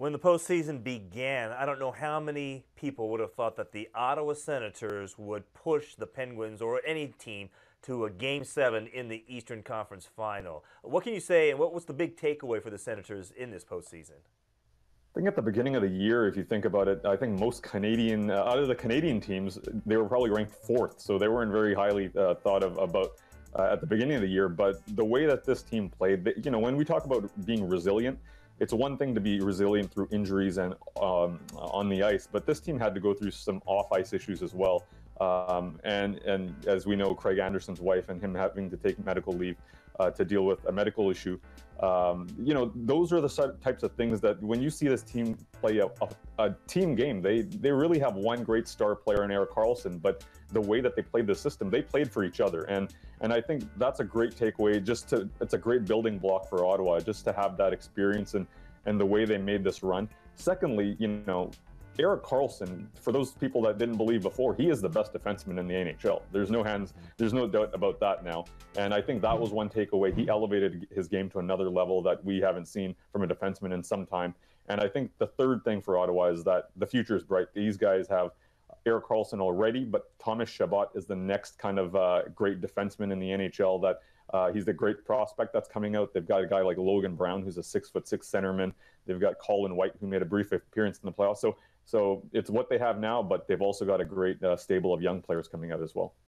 When the postseason began, I don't know how many people would have thought that the Ottawa Senators would push the Penguins or any team to a Game 7 in the Eastern Conference Final. What can you say, and what was the big takeaway for the Senators in this postseason? I think at the beginning of the year, if you think about it, I think most Canadian, out of the Canadian teams, they were probably ranked fourth, so they weren't very highly thought of about at the beginning of the year. But the way that this team played, when we talk about being resilient, it's one thing to be resilient through injuries and on the ice, but this team had to go through some off-ice issues as well. And as we know, Craig Anderson's wife and him having to take medical leave to deal with a medical issue. Those are the types of things that when you see this team play a team game, they really have one great star player in Erik Karlsson, but the way that they played the system, they played for each other. And I think that's a great takeaway. It's a great building block for Ottawa, just to have that experience and the way they made this run. Secondly, Erik Karlsson, for those people that didn't believe before, he is the best defenseman in the NHL. There's no doubt about that now. And I think that was one takeaway. He elevated his game to another level that we haven't seen from a defenseman in some time. And I think the third thing for Ottawa is that the future is bright. These guys have Erik Karlsson already, but Thomas Chabot is the next kind of great defenseman in the NHL that he's the great prospect that's coming out. They've got a guy like Logan Brown, who's a 6'6" centerman. They've got Colin White, who made a brief appearance in the playoffs. So it's what they have now, but they've also got a great stable of young players coming out as well.